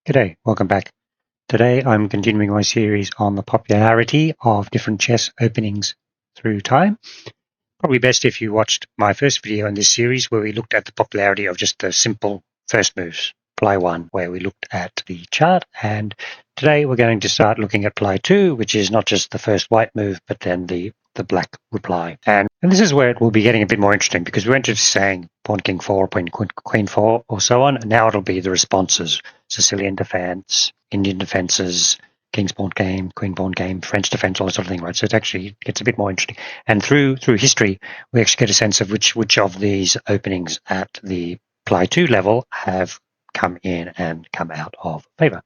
G'day, welcome back. Today I'm continuing my series on the popularity of different chess openings through time. Probably best if you watched my first video in this series where we looked at the popularity of just the simple first moves, ply 1, where we looked at the chart, and today we're going to start looking at ply 2, which is not just the first white move but then the black reply. And this is where it will be getting a bit more interesting because we went to saying pawn king 4, queen 4 or so on, and now it'll be the responses: Sicilian defense, Indian defenses, king's pawn game, queen pawn game, French defense, all that sort of thing, right? So it actually gets a bit more interesting. And through history, we actually get a sense of which of these openings at the ply 2 level have come in and come out of favor.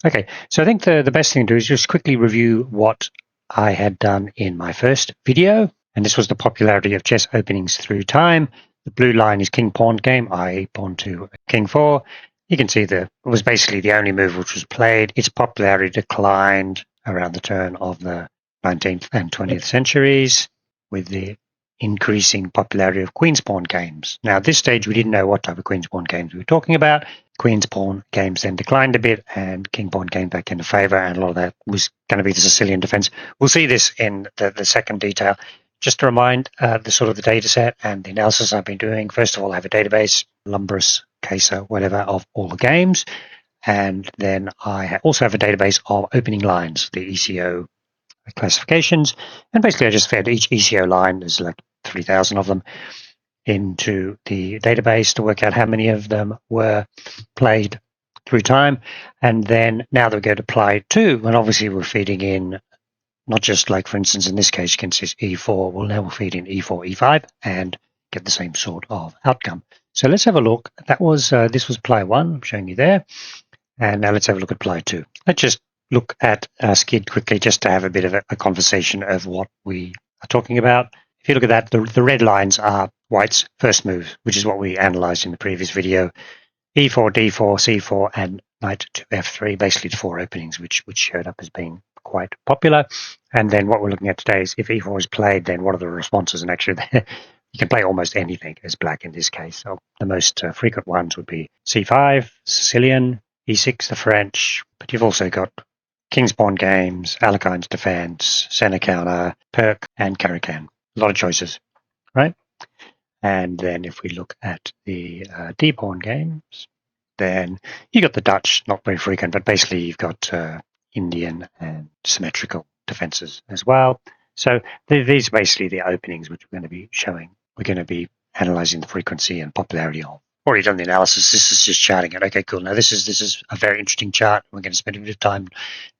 Okay, so I think the best thing to do is just quickly review what I had done in my first video, and this was the popularity of chess openings through time. The blue line is king pawn game, i.e. pawn to king 4. You can see it was basically the only move which was played. Its popularity declined around the turn of the 19th and 20th centuries with the increasing popularity of queen's pawn games. Now, at this stage, we didn't know what type of queen's pawn games we were talking about. Queen's pawn games then declined a bit and king pawn came back into favor, and a lot of that was going to be the Sicilian defense. We'll see this in the second detail. Just to remind the sort of the data set and the analysis I've been doing. First of all, I have a database, Lumbris, Caser, whatever, of all the games. And then I also have a database of opening lines, the ECO classifications. And basically I just fed each ECO line, there's like 3,000 of them, into the database to work out how many of them were played through time. And then now that we go to ply 2, and obviously we're feeding in not just, like, for instance, in this case, you can see E4. Well, now we'll feed in E4, E5 and get the same sort of outcome. So let's have a look. That was this was ply 1, I'm showing you there. And now let's have a look at ply 2. Let's just look at SCID quickly just to have a bit of a conversation of what we are talking about. If you look at that, the red lines are white's first move, which is what we analyzed in the previous video. E4, D4, C4, and knight to F3, basically the 4 openings which showed up as being quite popular. And then what we're looking at today is if E4 is played, then what are the responses? And actually, you can play almost anything as black in this case. So the most frequent ones would be C5, Sicilian, E6, the French, but you've also got king's pawn games, Alekhine defense, center counter, Perk, and Caro-Kann. A lot of choices, right? And then if we look at the D pawn games, then you got the Dutch, not very frequent, but basically you've got Indian and symmetrical defenses as well. So these are basically the openings which we're going to be showing. We're going to be analyzing the frequency and popularity of. Already done the analysis. This is just charting it. Okay, cool. Now this is a very interesting chart. We're going to spend a bit of time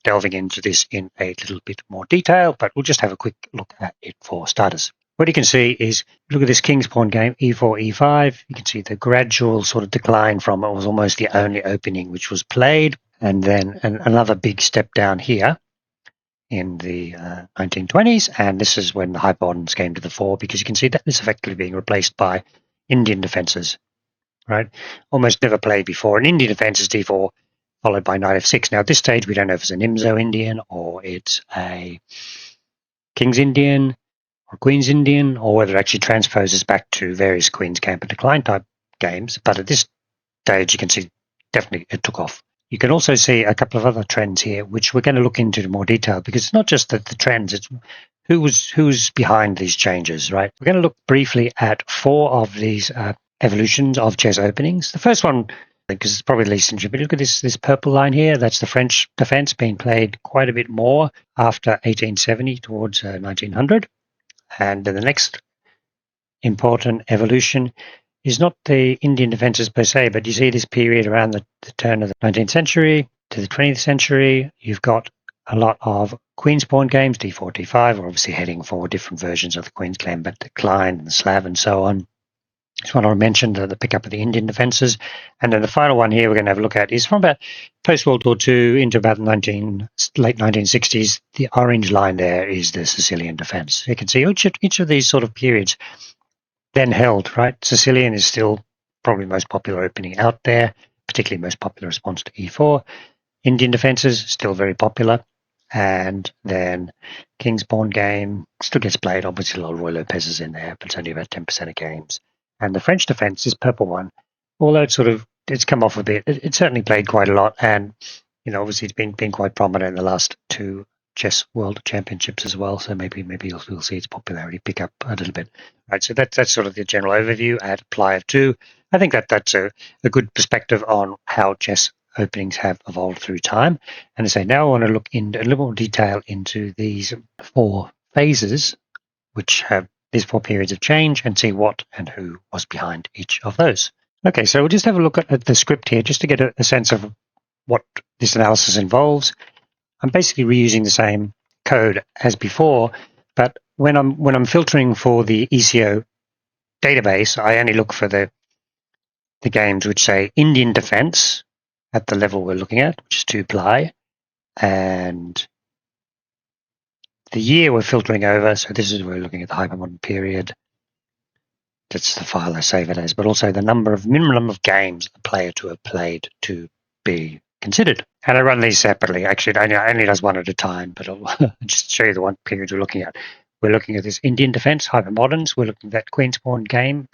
delving into this in a little bit more detail, but we'll just have a quick look at it for starters. What you can see is, look at this king's pawn game, E4, E5. You can see the gradual sort of decline from it was almost the only opening which was played, and then another big step down here in the 1920s, and this is when the Hypermoderns came to the fore, because you can see that is effectively being replaced by Indian defenses, right? Almost never played before. An Indian defense is D4, followed by knight F6. Now at this stage, we don't know if it's an IMSO Indian or it's a King's Indian or Queen's Indian, or whether it actually transposes back to various Queen's Camp and Decline type games. But at this stage, you can see definitely it took off. You can also see a couple of other trends here, which we're going to look into in more detail, because it's not just the trends, it's who's behind these changes, right? We're going to look briefly at 4 of these evolutions of chess openings. The first one, because it's probably the least interesting, but look at this purple line here. That's the French defense being played quite a bit more after 1870 towards 1900. And then the next important evolution is not the Indian defenses per se, but you see this period around the turn of the 19th century to the 20th century. You've got a lot of queen's pawn games, D4, D5. We're obviously heading for different versions of the Queen's Gambit, Decline, and the Slav, and so on. Just want to mention the pickup of the Indian defenses. And then the final one here we're going to have a look at is from about post-World War II into about the late 1960s. The orange line there is the Sicilian defense. You can see each of these sort of periods then held, right? Sicilian is still probably most popular opening out there, particularly most popular response to E4. Indian defenses, still very popular. And then King's Pawn game still gets played. Obviously, a lot of Roy Lopez's in there, but it's only about 10% of games. And the French defense, this purple one, although it's sort of it's come off a bit. It certainly played quite a lot, and obviously it's been quite prominent in the last two chess world championships as well. So maybe you'll see its popularity pick up a little bit. Right. So that's sort of the general overview. Add apply of two. I think that's a good perspective on how chess openings have evolved through time. And I say now I want to look in a little more detail into these four phases, which have these four periods of change, and see what and who was behind each of those. Okay, so we'll just have a look at the script here just to get a sense of what this analysis involves. I'm basically reusing the same code as before, but when I'm filtering for the ECO database, I only look for the games which say Indian Defense at the level we're looking at, which is 2-ply, and the year we're filtering over. So this is where we're looking at the Hypermodern period. That's the file I save it as, but also the minimum number of games a player to have played to be considered. And I run these separately. Actually, it only does one at a time, but I'll just show you the one period we're looking at. We're looking at this Indian Defense, Hypermoderns. We're looking at that Queen's Pawn game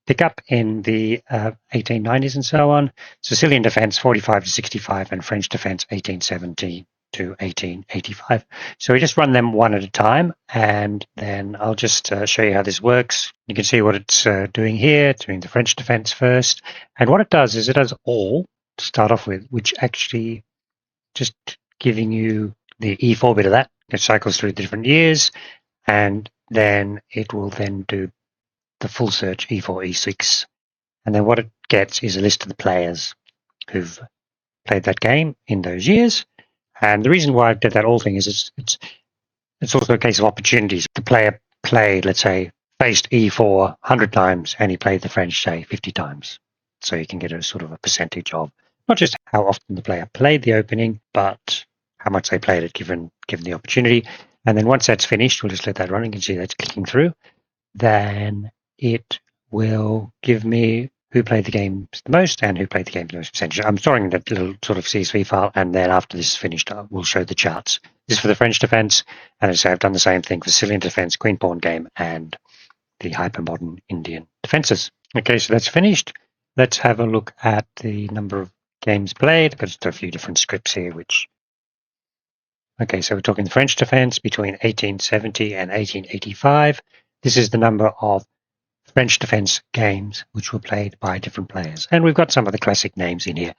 pickup in the 1890s and so on. Sicilian Defense, 45 to 65, and French Defense, 1870 to 1885. So we just run them one at a time, and then I'll just show you how this works. You can see what it's doing here, doing the French Defense first. And what it does is it does all to start off with, which actually just giving you the E4 bit of that. It cycles through the different years, and then it will then do the full search E4, E6. And then what it gets is a list of the players who've played that game in those years. And the reason why I did that all thing is it's also a case of opportunities. The player played, let's say, faced E4 100 times, and he played the French, say, 50 times. So you can get a sort of a percentage of not just how often the player played the opening, but how much they played it given the opportunity. And then once that's finished, we'll just let that run. You can see that's clicking through. Then it will give me who played the games the most and who played the game the most percentage. I'm storing that little sort of CSV file, and then after this is finished, we'll show the charts. This is for the French Defense, and as I say, I've done the same thing for Sicilian Defense, Queen Pawn game, and the Hypermodern Indian defenses. Okay, so that's finished. Let's have a look at the number of games played. I've got just a few different scripts here, Okay, so we're talking the French Defense between 1870 and 1885. This is the number of French Defense games which were played by different players. And we've got some of the classic names in here.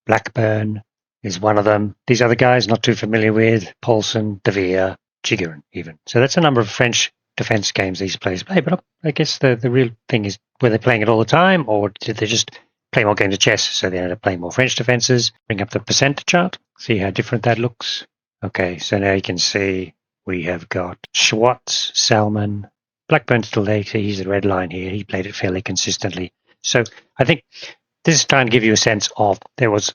Blackburn is one of them. These other guys, not too familiar with. Paulson, De Vere, Chigerin even. So that's a number of French defense games these players play. But I guess the real thing is, were they playing it all the time, or did they just play more games of chess, so they ended up playing more French defenses? Bring up the percent chart, see how different that looks. Okay, so now you can see we have got Schwartz, Salmon, Blackburn's still there. He's the red line here. He played it fairly consistently. So I think this is trying to give you a sense of there was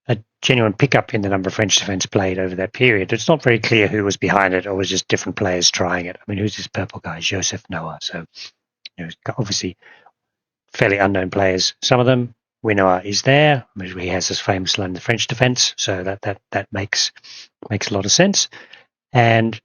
a genuine pickup in the number of French defense played over that period. It's not very clear who was behind it, or was just different players trying it. I mean, who's this purple guy? Joseph Noah. So obviously fairly unknown players. Some of them we know is there. I mean, he has this famous line, the French defense. So that makes a lot of sense. And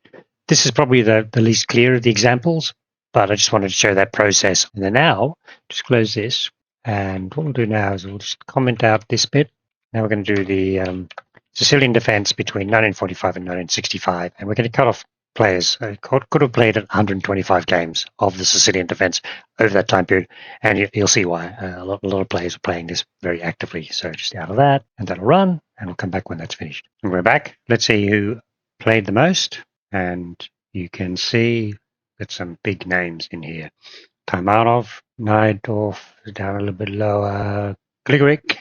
this is probably the least clear of the examples, but I just wanted to show that process. And then now, just close this. And what we'll do now is we'll just comment out this bit. Now we're going to do the Sicilian Defense between 1945 and 1965. And we're going to cut off players who could have played 125 games of the Sicilian Defense over that time period. And you'll see why. A lot of players are playing this very actively. So just out of that, and that'll run. And we'll come back when that's finished. And we're back. Let's see who played the most. And you can see there's some big names in here. Taimanov, Najdorf, down a little bit lower, Grigorik,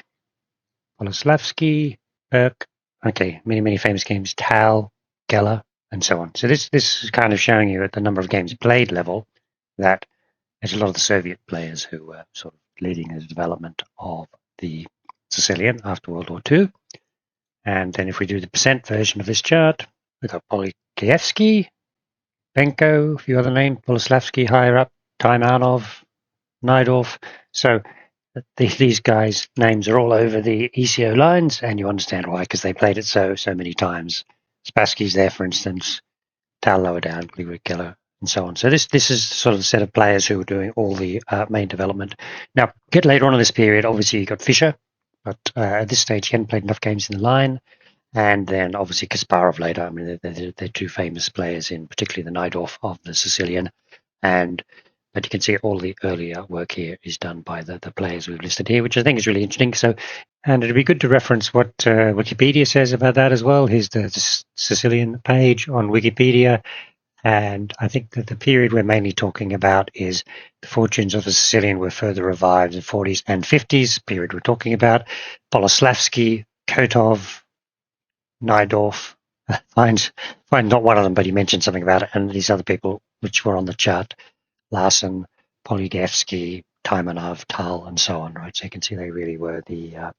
Boleslavsky, Burke. Okay, many famous games, Tal, Geller, and so on. So this is kind of showing you at the number of games played level that there's a lot of the Soviet players who were sort of leading the development of the Sicilian after World War II. And then if we do the percent version of this chart, we've got Polykievsky, Benko, a few other names, Boleslavsky higher up, Taimanov, Najdorf. So these guys' names are all over the ECO lines, and you understand why, because they played it so many times. Spassky's there, for instance, Tal lower down, Geller, and so on. So this is sort of the set of players who are doing all the main development. Now, get later on in this period, obviously you got Fischer, but at this stage he hadn't played enough games in the line. And then obviously Kasparov later. I mean, they're two famous players in particularly the Najdorf of the Sicilian. But you can see all the earlier work here is done by the players we've listed here, which I think is really interesting. So, and it'd be good to reference what Wikipedia says about that as well. Here's the Sicilian page on Wikipedia. And I think that the period we're mainly talking about is the fortunes of the Sicilian were further revived in the 40s and 50s, period we're talking about. Boleslavsky, Kotov, Najdorf, find not one of them, but he mentioned something about it, and these other people which were on the chart, Larsen, Polydevsky, Taimanov, Tal, and so on, right? So you can see they really were the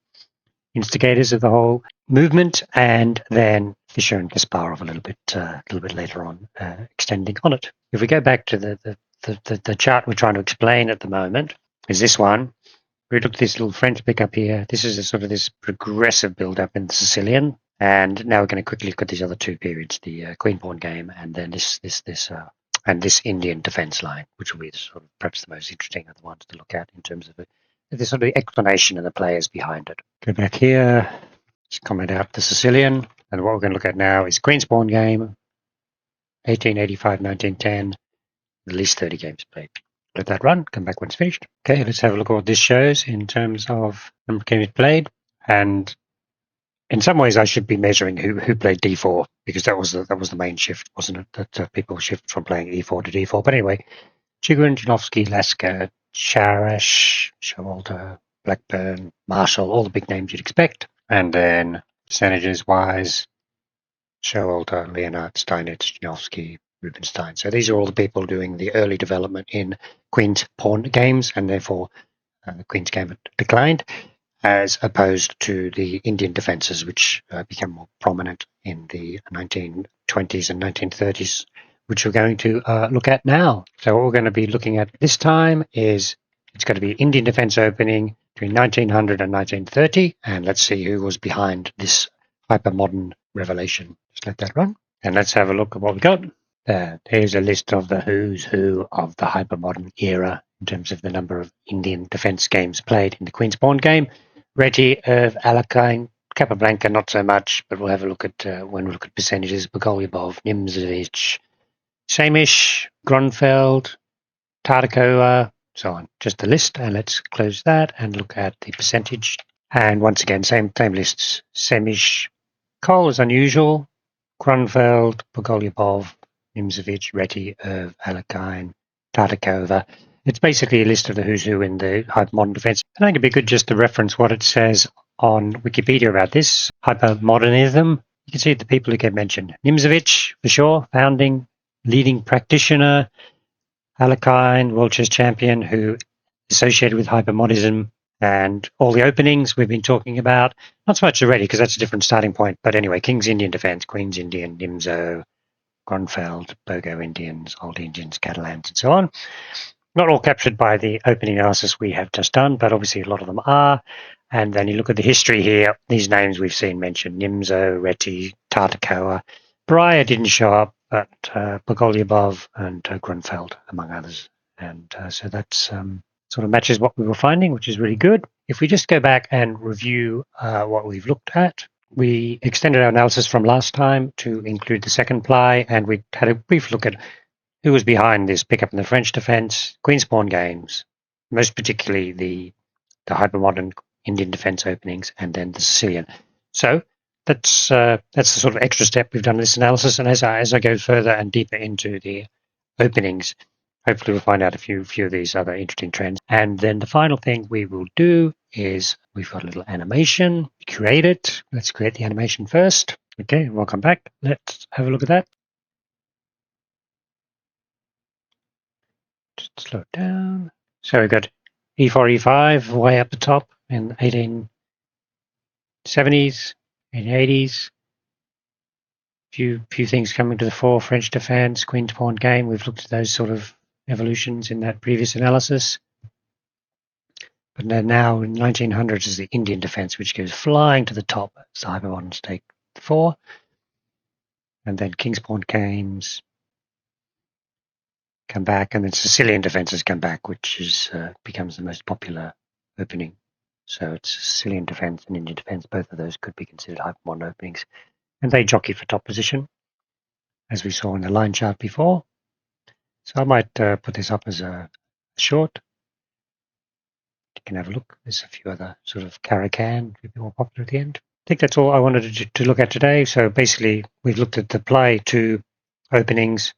instigators of the whole movement, and then Fischer and Kasparov a little bit later on, extending on it. If we go back to the chart we're trying to explain at the moment, is this one. We look at this little French pickup here. This is a sort of this progressive build-up in the Sicilian, and now we're going to quickly look at these other two periods: the Queen Pawn game, and then this Indian defense line, which will be sort of perhaps the most interesting of the ones to look at in terms of the sort of explanation and the players behind it. Go back here, just comment out the Sicilian, and what we're going to look at now is Queen's Pawn game, 1885-1910, at least 30 games played. Let that run, come back when it's finished. Okay, let's have a look at what this shows in terms of number of games played. And in some ways, I should be measuring who played d4, because that was the main shift, wasn't it? That people shift from playing e4 to d4. But anyway, Chigrin, Janowski, Lasker, Charash, Showalter, Blackburn, Marshall, all the big names you'd expect. And then percentages wise, Showalter, Leonard, Steinitz, Janowski, Rubinstein. So these are all the people doing the early development in Queen's Pawn games, and therefore the Queen's game declined, as opposed to the Indian defences, which became more prominent in the 1920s and 1930s, which we're going to look at now. So what we're going to be looking at this time is it's going to be Indian defence opening between 1900 and 1930, and let's see who was behind this hyper-modern revelation. Just let that run, and let's have a look at what we got. Here's a list of the who's who of the hyper-modern era in terms of the number of Indian defence games played in the Queen's Pawn game. Reti, Irv, Alekhine, Capablanca, not so much, but we'll have a look at, when we look at percentages, Bogolyubov, Nimzovich, Samish, Grunfeld, Tartakova, so on. Just a list, and let's close that and look at the percentage. And once again, same lists. Samish, Cole is unusual, Grunfeld, Bogolyubov, Nimzovich, Reti, Irv, Alekhine, Tartakova. It's basically a list of the who's who in the hyper-modern defense. And I think it'd be good just to reference what it says on Wikipedia about this. Hyper-modernism. You can see the people who get mentioned. Nimzovich, for sure, founding, leading practitioner. Alekhine, world chess champion, who associated with hyper-modernism, and all the openings we've been talking about. Not so much already, because that's a different starting point. But anyway, King's Indian defense, Queen's Indian, Nimzo, Grunfeld, Bogo Indians, Old Indians, Catalans, and so on. Not all captured by the opening analysis we have just done, but obviously a lot of them are. And then you look at the history here, these names we've seen mentioned, Nimzo, Reti, Tartakova. Breyer didn't show up, but Bogolyubov and Grunfeld, among others. And so that's sort of matches what we were finding, which is really good. If we just go back and review what we've looked at, we extended our analysis from last time to include the second ply, and we had a brief look at who was behind this pickup in the French defence, Queen's Pawn games, most particularly the hyper-modern Indian defence openings, and then the Sicilian. So that's the sort of extra step we've done in this analysis. And as I go further and deeper into the openings, hopefully we'll find out a few of these other interesting trends. And then the final thing we will do is we've got a little animation. Create it. Let's create the animation first. Okay, welcome back. Let's have a look at that. Just slow it down. So we've got E4, E5 way up the top in 1870s, 1880s. Few things coming to the fore. French defense, Queen's Pawn game. We've looked at those sort of evolutions in that previous analysis. But now in 1900s is the Indian defense, which goes flying to the top as the hyper-moderns take the fore. And then King's Pawn games, come back, and then Sicilian Defense has come back, which is becomes the most popular opening. So it's Sicilian Defense and Ninja Defense. Both of those could be considered hypermodern openings, and they jockey for top position, as we saw in the line chart before. So I might put this up as a short. You can have a look. There's a few other sort of Caracan, a bit more popular at the end. I think that's all I wanted to look at today. So basically, we've looked at the play to openings,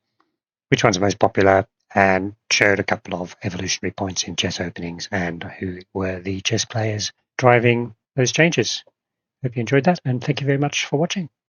which one's the most popular, and showed a couple of evolutionary points in chess openings and who were the chess players driving those changes. Hope you enjoyed that, and thank you very much for watching.